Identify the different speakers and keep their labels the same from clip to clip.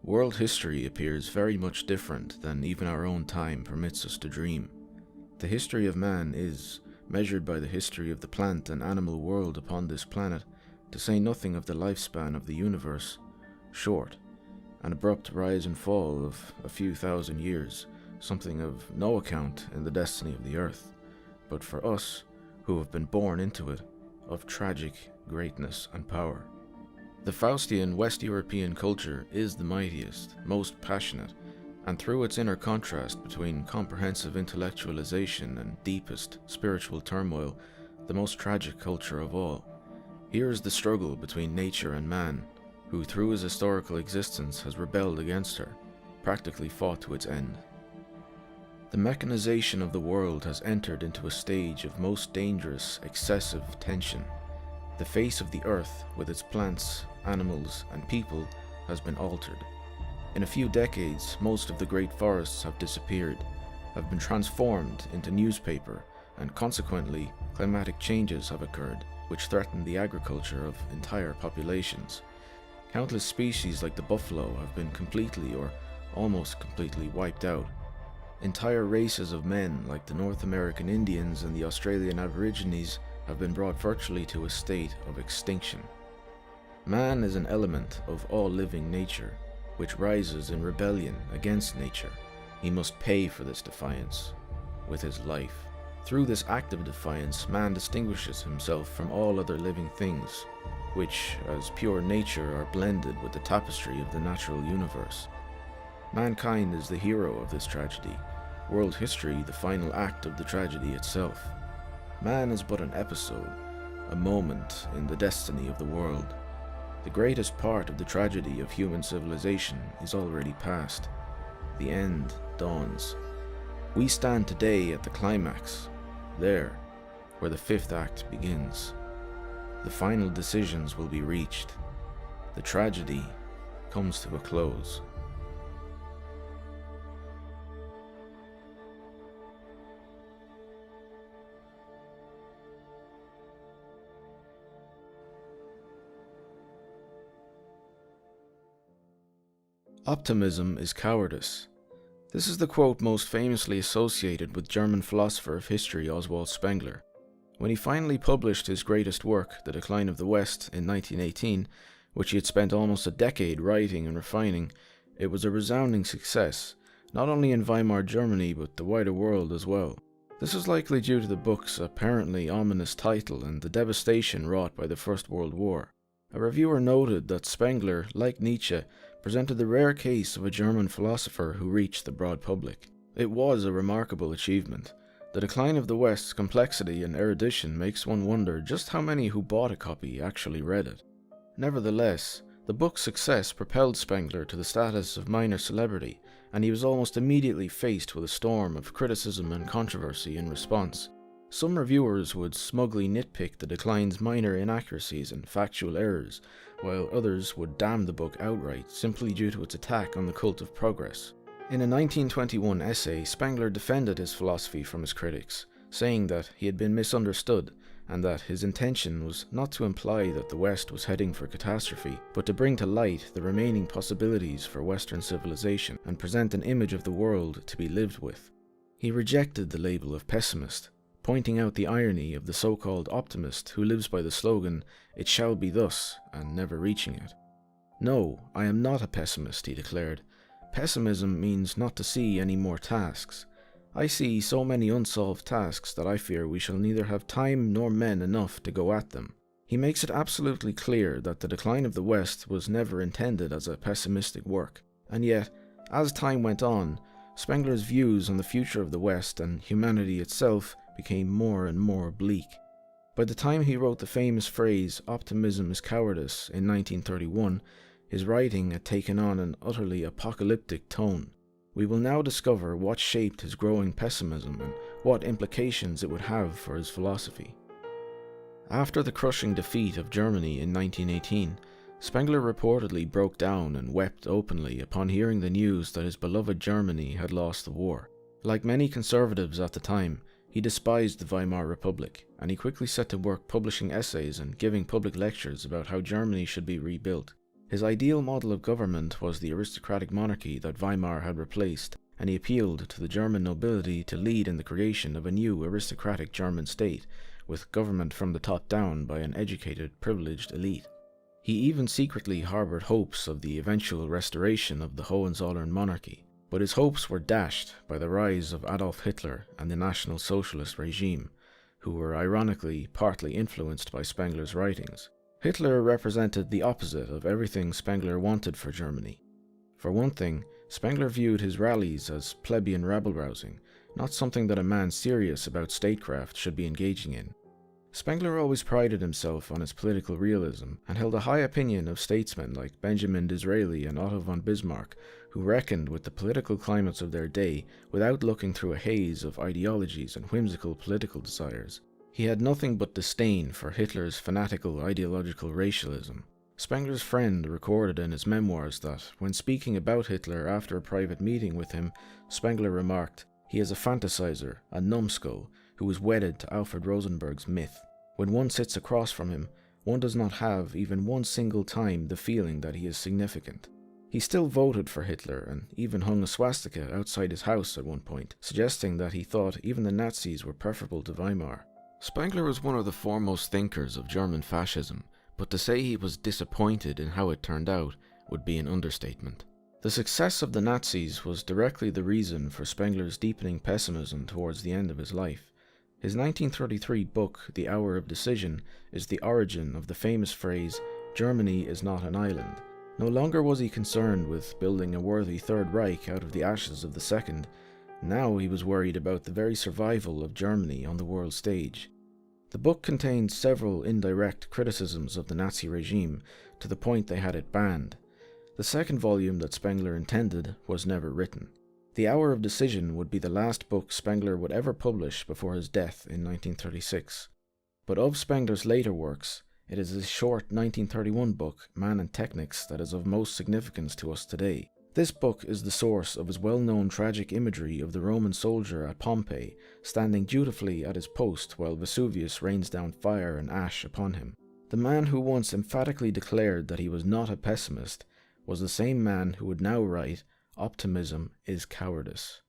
Speaker 1: World history appears very much different than even our own time permits us to dream. The history of man is, measured by the history of the plant and animal world upon this planet, to say nothing of the lifespan of the universe, short, an abrupt rise and fall of a few thousand years, something of no account in the destiny of the earth, but for us, who have been born into it, of tragic greatness and power. The Faustian West European culture is the mightiest, most passionate, and through its inner contrast between comprehensive intellectualization and deepest spiritual turmoil, the most tragic culture of all. Here is the struggle between nature and man, who through his historical existence has rebelled against her, practically fought to its end. The mechanization of the world has entered into a stage of most dangerous, excessive tension. The face of the earth, with its plants, animals, and people, has been altered. In a few decades, most of the great forests have disappeared, have been transformed into newspaper, and consequently, climatic changes have occurred, which threaten the agriculture of entire populations. Countless species like the buffalo have been completely or almost completely wiped out. Entire races of men, like the North American Indians and the Australian Aborigines, have been brought virtually to a state of extinction. Man is an element of all living nature, which rises in rebellion against nature. He must pay for this defiance with his life. Through this act of defiance, man distinguishes himself from all other living things, which, as pure nature, are blended with the tapestry of the natural universe. Mankind is the hero of this tragedy, world history the final act of the tragedy itself. Man is but an episode, a moment in the destiny of the world. The greatest part of the tragedy of human civilization is already past. The end dawns. We stand today at the climax, there, where the fifth act begins. The final decisions will be reached. The tragedy comes to a close. Optimism is cowardice. This is the quote most famously associated with German philosopher of history Oswald Spengler. When he finally published his greatest work, The Decline of the West, in 1918, which he had spent almost a decade writing and refining, it was a resounding success, not only in Weimar Germany but the wider world as well. This was likely due to the book's apparently ominous title and the devastation wrought by the First World War. A reviewer noted that Spengler, like Nietzsche, presented the rare case of a German philosopher who reached the broad public. It was a remarkable achievement. The Decline of the West's complexity and erudition makes one wonder just how many who bought a copy actually read it. Nevertheless, the book's success propelled Spengler to the status of minor celebrity, and he was almost immediately faced with a storm of criticism and controversy in response. Some reviewers would smugly nitpick the Decline's minor inaccuracies and factual errors, while others would damn the book outright simply due to its attack on the cult of progress. In a 1921 essay, Spengler defended his philosophy from his critics, saying that he had been misunderstood and that his intention was not to imply that the West was heading for catastrophe, but to bring to light the remaining possibilities for Western civilization and present an image of the world to be lived with. He rejected the label of pessimist, pointing out the irony of the so-called optimist who lives by the slogan, "It shall be thus," and never reaching it. "No, I am not a pessimist," he declared. "Pessimism means not to see any more tasks. I see so many unsolved tasks that I fear we shall neither have time nor men enough to go at them." He makes it absolutely clear that The Decline of the West was never intended as a pessimistic work, and yet, as time went on, Spengler's views on the future of the West and humanity itself became more and more bleak. By the time he wrote the famous phrase, "Optimism is cowardice," in 1931, his writing had taken on an utterly apocalyptic tone. We will now discover what shaped his growing pessimism and what implications it would have for his philosophy. After the crushing defeat of Germany in 1918, Spengler reportedly broke down and wept openly upon hearing the news that his beloved Germany had lost the war. Like many conservatives at the time, he despised the Weimar Republic, and he quickly set to work publishing essays and giving public lectures about how Germany should be rebuilt. His ideal model of government was the aristocratic monarchy that Weimar had replaced, and he appealed to the German nobility to lead in the creation of a new aristocratic German state, with government from the top down by an educated, privileged elite. He even secretly harbored hopes of the eventual restoration of the Hohenzollern monarchy, but his hopes were dashed by the rise of Adolf Hitler and the National Socialist regime, who were ironically partly influenced by Spengler's writings. Hitler represented the opposite of everything Spengler wanted for Germany. For one thing, Spengler viewed his rallies as plebeian rabble-rousing, not something that a man serious about statecraft should be engaging in. Spengler always prided himself on his political realism and held a high opinion of statesmen like Benjamin Disraeli and Otto von Bismarck, who reckoned with the political climates of their day without looking through a haze of ideologies and whimsical political desires. He had nothing but disdain for Hitler's fanatical ideological racialism. Spengler's friend recorded in his memoirs that, when speaking about Hitler after a private meeting with him, Spengler remarked, "He is a fantasizer, a numbskull, who is wedded to Alfred Rosenberg's myth. When one sits across from him, one does not have even one single time the feeling that he is significant." He still voted for Hitler and even hung a swastika outside his house at one point, suggesting that he thought even the Nazis were preferable to Weimar. Spengler was one of the foremost thinkers of German fascism, but to say he was disappointed in how it turned out would be an understatement. The success of the Nazis was directly the reason for Spengler's deepening pessimism towards the end of his life. His 1933 book, The Hour of Decision, is the origin of the famous phrase, "Germany is not an island." No longer was he concerned with building a worthy Third Reich out of the ashes of the Second. Now he was worried about the very survival of Germany on the world stage. The book contains several indirect criticisms of the Nazi regime, to the point they had it banned. The second volume that Spengler intended was never written. The Hour of Decision would be the last book Spengler would ever publish before his death in 1936. But of Spengler's later works, it is his short 1931 book, Man and Technics, that is of most significance to us today. This book is the source of his well-known tragic imagery of the Roman soldier at Pompeii, standing dutifully at his post while Vesuvius rains down fire and ash upon him. The man who once emphatically declared that he was not a pessimist was the same man who would now write, "Optimism is cowardice."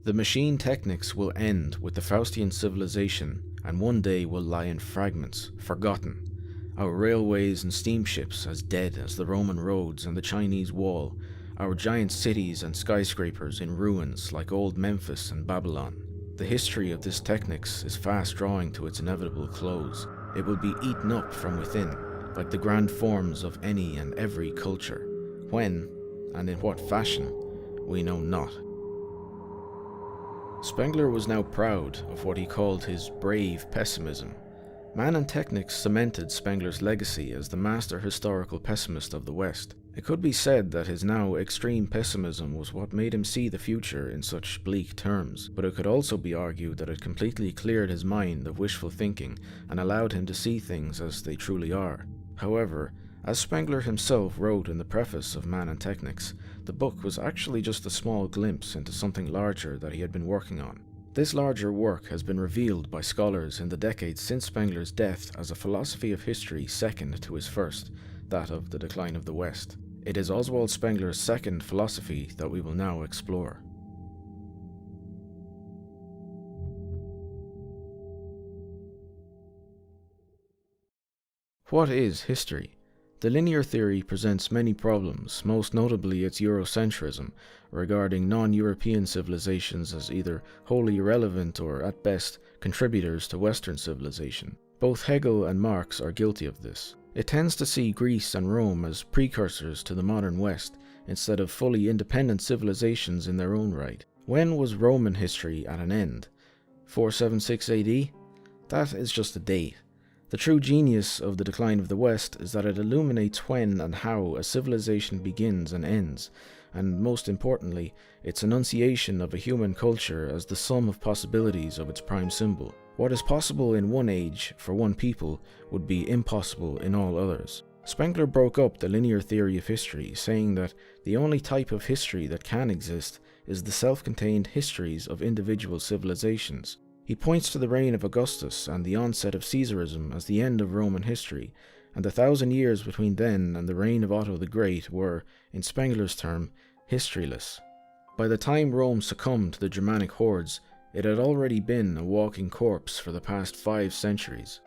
Speaker 1: The machine technics will end with the Faustian civilization, and one day will lie in fragments, forgotten. Our railways and steamships as dead as the Roman roads and the Chinese wall, our giant cities and skyscrapers in ruins like old Memphis and Babylon. The history of this technics is fast drawing to its inevitable close. It will be eaten up from within, like the grand forms of any and every culture. When, and in what fashion, we know not. Spengler was now proud of what he called his brave pessimism. Man and Technics cemented Spengler's legacy as the master historical pessimist of the West. It could be said that his now extreme pessimism was what made him see the future in such bleak terms, but it could also be argued that it completely cleared his mind of wishful thinking and allowed him to see things as they truly are. However, as Spengler himself wrote in the preface of Man and Technics, the book was actually just a small glimpse into something larger that he had been working on. This larger work has been revealed by scholars in the decades since Spengler's death as a philosophy of history second to his first, that of the decline of the West. It is Oswald Spengler's second philosophy that we will now explore. What is history? The linear theory presents many problems, most notably its Eurocentrism, regarding non-European civilizations as either wholly irrelevant or, at best, contributors to Western civilization. Both Hegel and Marx are guilty of this. It tends to see Greece and Rome as precursors to the modern West, instead of fully independent civilizations in their own right. When was Roman history at an end? 476 AD? That is just a date. The true genius of the decline of the West is that it illuminates when and how a civilization begins and ends, and most importantly, its enunciation of a human culture as the sum of possibilities of its prime symbol. What is possible in one age for one people would be impossible in all others. Spengler broke up the linear theory of history, saying that the only type of history that can exist is the self-contained histories of individual civilizations. He points to the reign of Augustus and the onset of Caesarism as the end of Roman history, and the 1,000 years between then and the reign of Otto the Great were, in Spengler's term, historyless. By the time Rome succumbed to the Germanic hordes, it had already been a walking corpse for the past 5 centuries.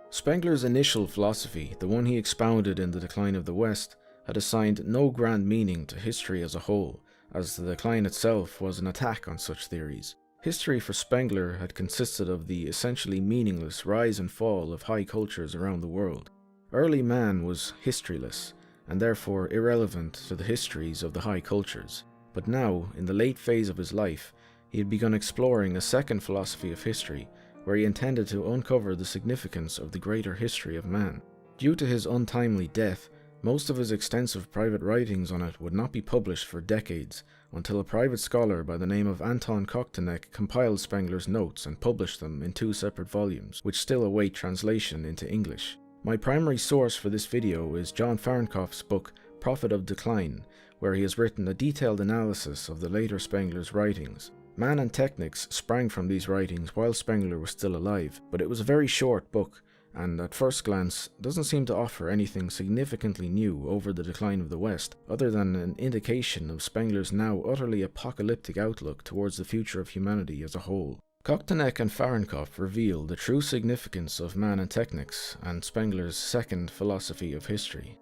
Speaker 1: Spengler's initial philosophy, the one he expounded in The Decline of the West, had assigned no grand meaning to history as a whole, as the decline itself was an attack on such theories. History for Spengler had consisted of the essentially meaningless rise and fall of high cultures around the world. Early man was historyless, and therefore irrelevant to the histories of the high cultures. But now, in the late phase of his life, he had begun exploring a second philosophy of history, where he intended to uncover the significance of the greater history of man. Due to his untimely death, most of his extensive private writings on it would not be published for decades, until a private scholar by the name of Anton Kochtonek compiled Spengler's notes and published them in 2 separate volumes, which still await translation into English. My primary source for this video is John Fahrenkopf's book Prophet of Decline, where he has written a detailed analysis of the later Spengler's writings. Man and Technics sprang from these writings while Spengler was still alive, but it was a very short book, and at first glance doesn't seem to offer anything significantly new over the decline of the West, other than an indication of Spengler's now utterly apocalyptic outlook towards the future of humanity as a whole. Kochtonek and Fahrenkopf reveal the true significance of Man and Technics and Spengler's second philosophy of history.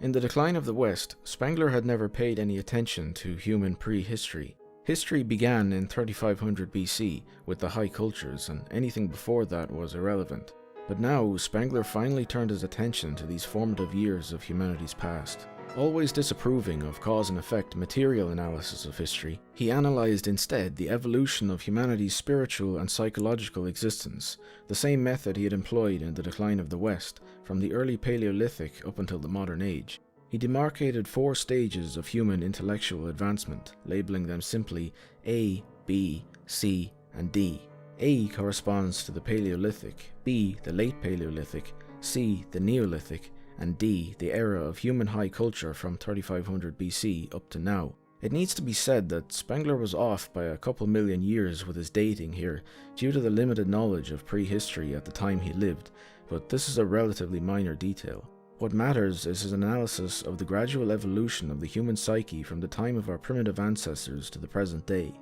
Speaker 1: In The Decline of the West, Spengler had never paid any attention to human prehistory. History began in 3500 BC with the high cultures, and anything before that was irrelevant. But now, Spengler finally turned his attention to these formative years of humanity's past. Always disapproving of cause and effect material analysis of history, he analyzed instead the evolution of humanity's spiritual and psychological existence, the same method he had employed in The Decline of the West, from the early Paleolithic up until the modern age. He demarcated 4 stages of human intellectual advancement, labeling them simply A, B, C, and D. A corresponds to the Paleolithic, B the Late Paleolithic, C the Neolithic, and D the era of human high culture from 3500 BC up to now. It needs to be said that Spengler was off by a couple million years with his dating here, due to the limited knowledge of prehistory at the time he lived, but this is a relatively minor detail. What matters is his analysis of the gradual evolution of the human psyche from the time of our primitive ancestors to the present day.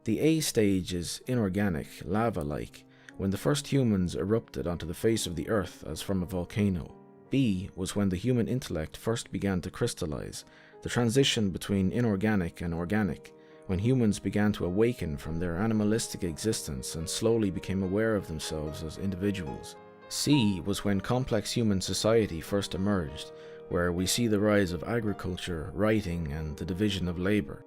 Speaker 1: The A stage is inorganic, lava-like, when the first humans erupted onto the face of the earth as from a volcano. B was when the human intellect first began to crystallize, the transition between inorganic and organic, when humans began to awaken from their animalistic existence and slowly became aware of themselves as individuals. C was when complex human society first emerged, where we see the rise of agriculture, writing, and the division of labor.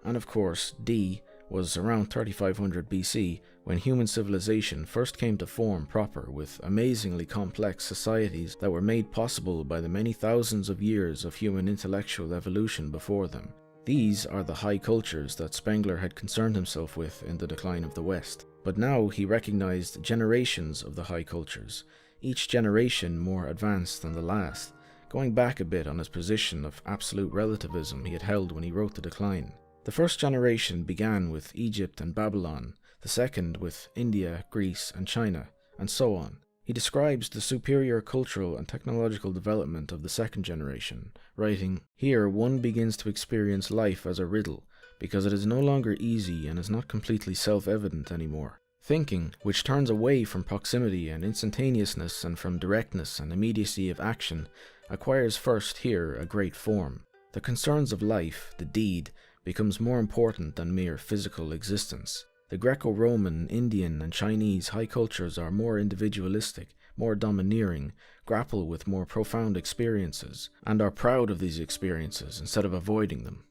Speaker 1: And of course, D was around 3500 BC, when human civilization first came to form proper, with amazingly complex societies that were made possible by the many thousands of years of human intellectual evolution before them. These are the high cultures that Spengler had concerned himself with in The Decline of the West. But now he recognized generations of the high cultures, each generation more advanced than the last, going back a bit on his position of absolute relativism he had held when he wrote The Decline. The first generation began with Egypt and Babylon, the second with India, Greece, and China, and so on. He describes the superior cultural and technological development of the second generation, writing, "Here one begins to experience life as a riddle, because it is no longer easy and is not completely self-evident anymore. Thinking, which turns away from proximity and instantaneousness and from directness and immediacy of action, acquires first here a great form. The concerns of life, the deed, becomes more important than mere physical existence. The Greco-Roman, Indian, and Chinese high cultures are more individualistic, more domineering, grapple with more profound experiences, and are proud of these experiences instead of avoiding them."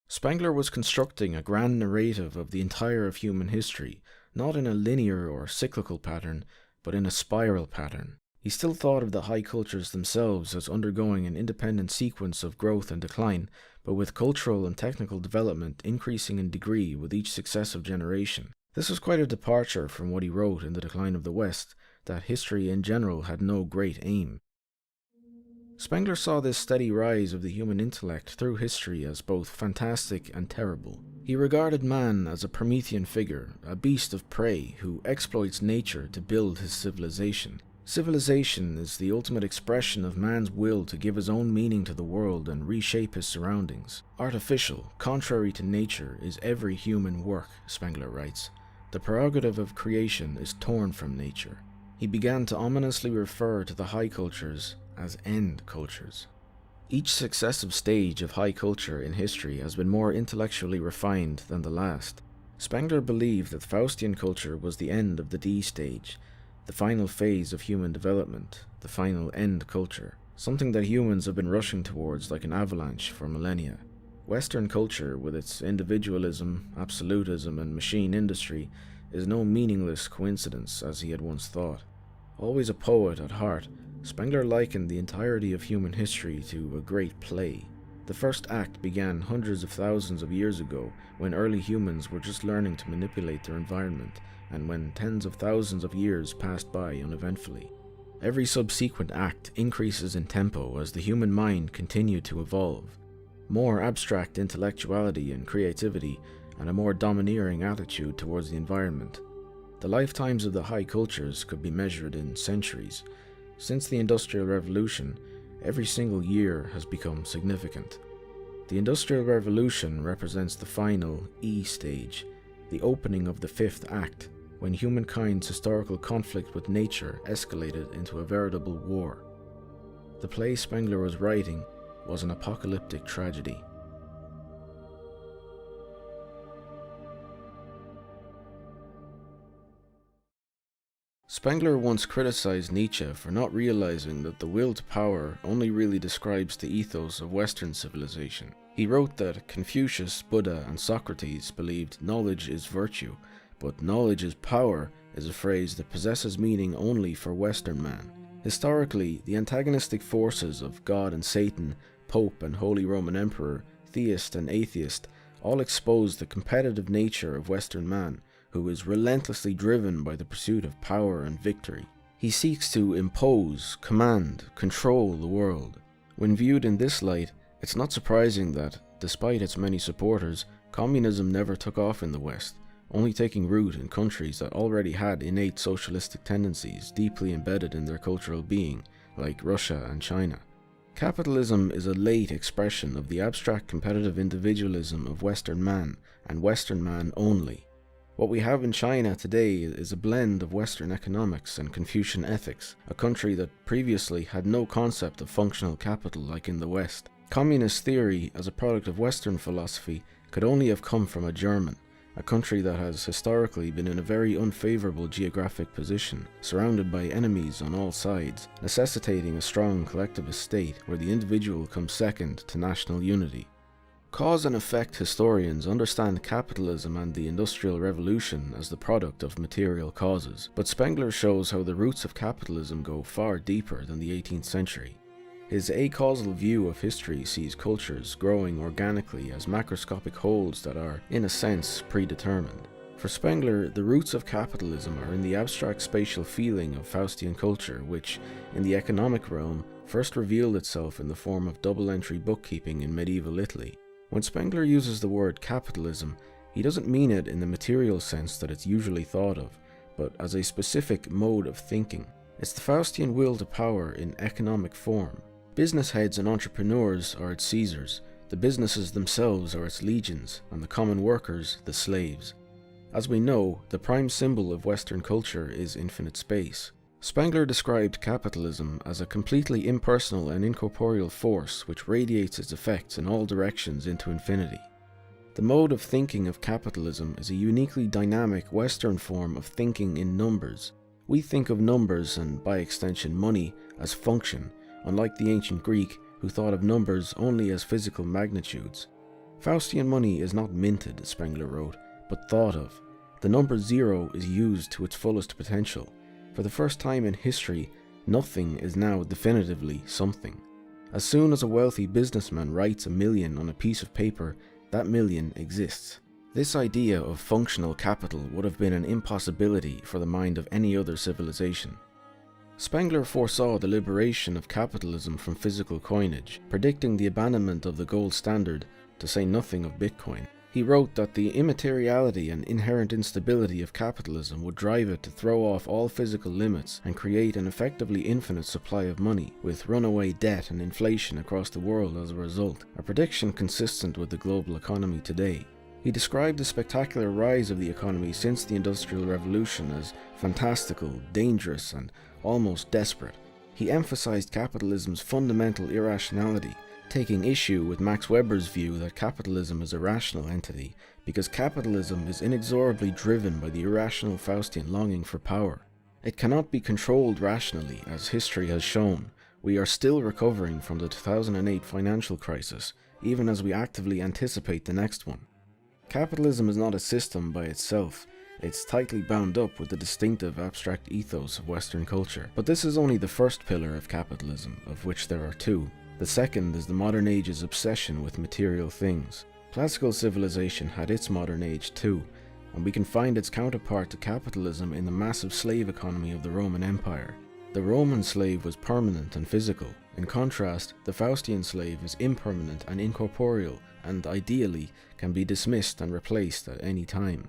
Speaker 1: Spengler was constructing a grand narrative of the entire of human history, not in a linear or cyclical pattern, but in a spiral pattern. He still thought of the high cultures themselves as undergoing an independent sequence of growth and decline, but with cultural and technical development increasing in degree with each successive generation. This was quite a departure from what he wrote in The Decline of the West, that history in general had no great aim. Spengler saw this steady rise of the human intellect through history as both fantastic and terrible. He regarded man as a Promethean figure, a beast of prey who exploits nature to build his civilization. Civilization is the ultimate expression of man's will to give his own meaning to the world and reshape his surroundings. Artificial, contrary to nature, is every human work, Spengler writes. The prerogative of creation is torn from nature. He began to ominously refer to the high cultures as end cultures. Each successive stage of high culture in history has been more intellectually refined than the last. Spengler believed that Faustian culture was the end of the D stage, the final phase of human development, the final end culture, something that humans have been rushing towards like an avalanche for millennia. Western culture, with its individualism, absolutism, and machine industry, is no meaningless coincidence as he had once thought. Always a poet at heart, Spengler likened the entirety of human history to a great play. The first act began hundreds of thousands of years ago, when early humans were just learning to manipulate their environment, and when tens of thousands of years passed by uneventfully. Every subsequent act increases in tempo as the human mind continued to evolve. More abstract intellectuality and creativity, and a more domineering attitude towards the environment. The lifetimes of the high cultures could be measured in centuries. Since the Industrial Revolution, every single year has become significant. The Industrial Revolution represents the final E stage, the opening of the fifth act, when humankind's historical conflict with nature escalated into a veritable war. The play Spengler was writing was an apocalyptic tragedy. Spengler once criticized Nietzsche for not realizing that the will to power only really describes the ethos of Western civilization. He wrote that Confucius, Buddha, and Socrates believed knowledge is virtue, but knowledge is power is a phrase that possesses meaning only for Western man. Historically, the antagonistic forces of God and Satan, Pope and Holy Roman Emperor, theist and atheist, all expose the competitive nature of Western man, who is relentlessly driven by the pursuit of power and victory. He seeks to impose, command, control the world. When viewed in this light, it's not surprising that, despite its many supporters, communism never took off in the West, only taking root in countries that already had innate socialistic tendencies deeply embedded in their cultural being, like Russia and China. Capitalism is a late expression of the abstract competitive individualism of Western man, and Western man only. What we have in China today is a blend of Western economics and Confucian ethics, a country that previously had no concept of functional capital like in the West. Communist theory, as a product of Western philosophy, could only have come from a German, a country that has historically been in a very unfavorable geographic position, surrounded by enemies on all sides, necessitating a strong collectivist state where the individual comes second to national unity. Cause and effect historians understand capitalism and the Industrial Revolution as the product of material causes, but Spengler shows how the roots of capitalism go far deeper than the 18th century. His acausal view of history sees cultures growing organically as macroscopic wholes that are, in a sense, predetermined. For Spengler, the roots of capitalism are in the abstract spatial feeling of Faustian culture, which, in the economic realm, first revealed itself in the form of double-entry bookkeeping in medieval Italy. When Spengler uses the word capitalism, he doesn't mean it in the material sense that it's usually thought of, but as a specific mode of thinking. It's the Faustian will to power in economic form. Business heads and entrepreneurs are its Caesars, the businesses themselves are its legions, and the common workers the slaves. As we know, the prime symbol of Western culture is infinite space. Spengler described capitalism as a completely impersonal and incorporeal force which radiates its effects in all directions into infinity. The mode of thinking of capitalism is a uniquely dynamic Western form of thinking in numbers. We think of numbers, and by extension money, as function, unlike the ancient Greek, who thought of numbers only as physical magnitudes. Faustian money is not minted, Spengler wrote, but thought of. The number 0 is used to its fullest potential. For the first time in history, nothing is now definitively something. As soon as a wealthy businessman writes 1 million on a piece of paper, that million exists. This idea of functional capital would have been an impossibility for the mind of any other civilization. Spengler foresaw the liberation of capitalism from physical coinage, predicting the abandonment of the gold standard, to say nothing of Bitcoin. He wrote that the immateriality and inherent instability of capitalism would drive it to throw off all physical limits and create an effectively infinite supply of money, with runaway debt and inflation across the world as a result, a prediction consistent with the global economy today. He described the spectacular rise of the economy since the Industrial Revolution as fantastical, dangerous, and almost desperate. He emphasized capitalism's fundamental irrationality, taking issue with Max Weber's view that capitalism is a rational entity, because capitalism is inexorably driven by the irrational Faustian longing for power. It cannot be controlled rationally, as history has shown. We are still recovering from the 2008 financial crisis, even as we actively anticipate the next one. Capitalism is not a system by itself. It's tightly bound up with the distinctive abstract ethos of Western culture. But this is only the first pillar of capitalism, of which there are two. The second is the modern age's obsession with material things. Classical civilization had its modern age too, and we can find its counterpart to capitalism in the massive slave economy of the Roman Empire. The Roman slave was permanent and physical. In contrast, the Faustian slave is impermanent and incorporeal, and ideally can be dismissed and replaced at any time.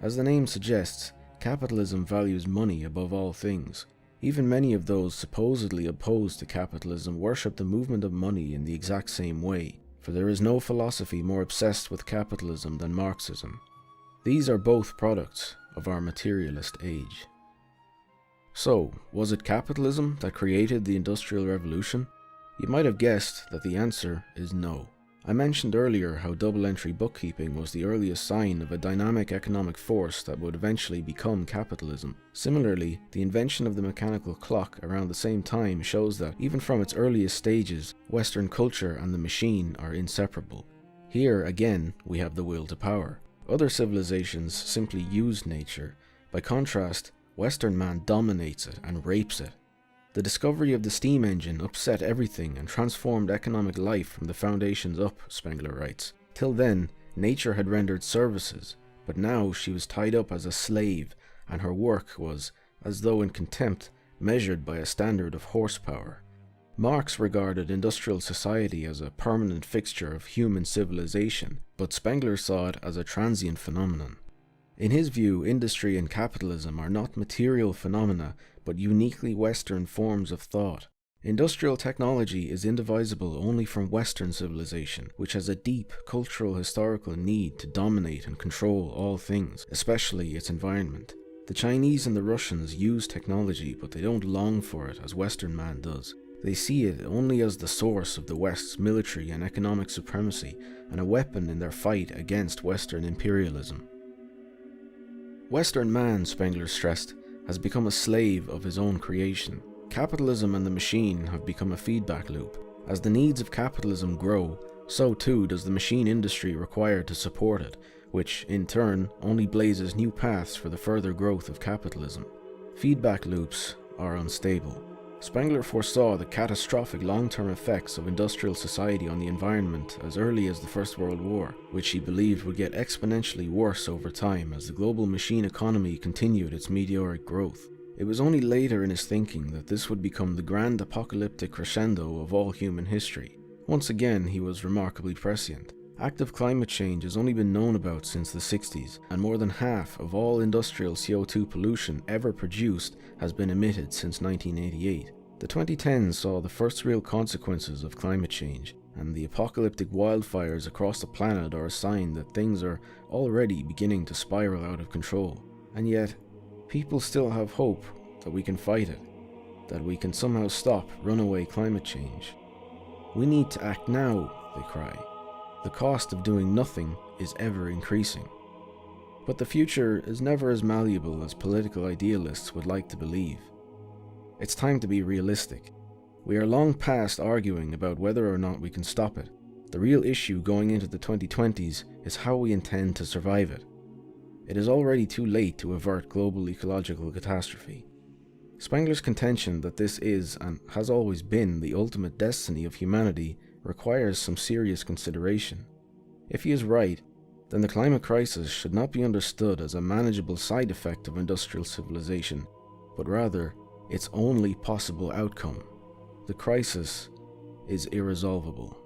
Speaker 1: As the name suggests, capitalism values money above all things. Even many of those supposedly opposed to capitalism worship the movement of money in the exact same way, for there is no philosophy more obsessed with capitalism than Marxism. These are both products of our materialist age. So, was it capitalism that created the Industrial Revolution? You might have guessed that the answer is no. I mentioned earlier how double-entry bookkeeping was the earliest sign of a dynamic economic force that would eventually become capitalism. Similarly, the invention of the mechanical clock around the same time shows that, even from its earliest stages, Western culture and the machine are inseparable. Here, again, we have the will to power. Other civilizations simply used nature. By contrast, Western man dominates it and rapes it. The discovery of the steam engine upset everything and transformed economic life from the foundations up, Spengler writes. Till then, nature had rendered services, but now she was tied up as a slave, and her work was, as though in contempt, measured by a standard of horsepower. Marx regarded industrial society as a permanent fixture of human civilization, but Spengler saw it as a transient phenomenon. In his view, industry and capitalism are not material phenomena, but uniquely Western forms of thought. Industrial technology is indivisible only from Western civilization, which has a deep cultural historical need to dominate and control all things, especially its environment. The Chinese and the Russians use technology, but they don't long for it as Western man does. They see it only as the source of the West's military and economic supremacy, and a weapon in their fight against Western imperialism. Western man, Spengler stressed, has become a slave of his own creation. Capitalism and the machine have become a feedback loop. As the needs of capitalism grow, so too does the machine industry required to support it, which, in turn, only blazes new paths for the further growth of capitalism. Feedback loops are unstable. Spengler foresaw the catastrophic long-term effects of industrial society on the environment as early as the First World War, which he believed would get exponentially worse over time as the global machine economy continued its meteoric growth. It was only later in his thinking that this would become the grand apocalyptic crescendo of all human history. Once again, he was remarkably prescient. Active climate change has only been known about since the 60s, and more than half of all industrial CO2 pollution ever produced has been emitted since 1988. The 2010s saw the first real consequences of climate change, and the apocalyptic wildfires across the planet are a sign that things are already beginning to spiral out of control. And yet, people still have hope that we can fight it, that we can somehow stop runaway climate change. We need to act now, they cry. The cost of doing nothing is ever increasing. But the future is never as malleable as political idealists would like to believe. It's time to be realistic. We are long past arguing about whether or not we can stop it. The real issue going into the 2020s is how we intend to survive it. It is already too late to avert global ecological catastrophe. Spengler's contention that this is, and has always been, the ultimate destiny of humanity requires some serious consideration. If he is right, then the climate crisis should not be understood as a manageable side effect of industrial civilization, but rather its only possible outcome. The crisis is irresolvable.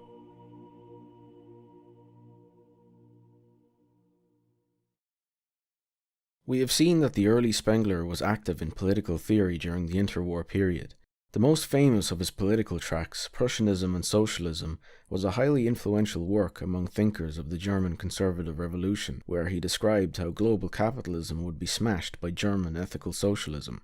Speaker 1: We have seen that the early Spengler was active in political theory during the interwar period. The most famous of his political tracts, Prussianism and Socialism, was a highly influential work among thinkers of the German Conservative Revolution, where he described how global capitalism would be smashed by German ethical socialism.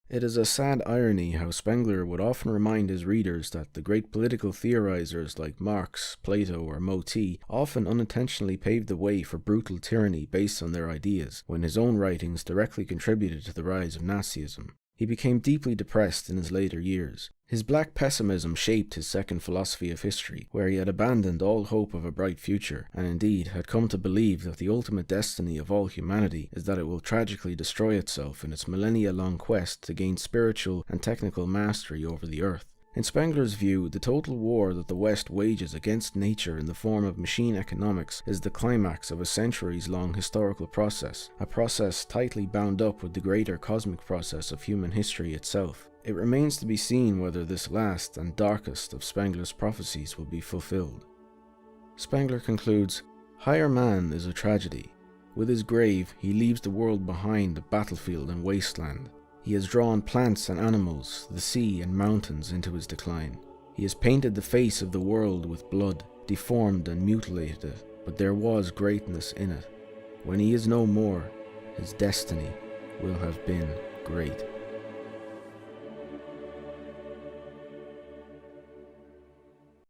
Speaker 1: It is a sad irony how Spengler would often remind his readers that the great political theorizers like Marx, Plato, or Moti often unintentionally paved the way for brutal tyranny based on their ideas, when his own writings directly contributed to the rise of Nazism. He became deeply depressed in his later years. His black pessimism shaped his second philosophy of history, where he had abandoned all hope of a bright future, and indeed had come to believe that the ultimate destiny of all humanity is that it will tragically destroy itself in its millennia-long quest to gain spiritual and technical mastery over the earth. In Spengler's view, the total war that the West wages against nature in the form of machine economics is the climax of a centuries-long historical process, a process tightly bound up with the greater cosmic process of human history itself. It remains to be seen whether this last and darkest of Spengler's prophecies will be fulfilled. Spengler concludes, "Higher man is a tragedy. With his grave, he leaves the world behind a battlefield and wasteland. He has drawn plants and animals, the sea and mountains into his decline. He has painted the face of the world with blood, deformed and mutilated it, but there was greatness in it. When he is no more, his destiny will have been great."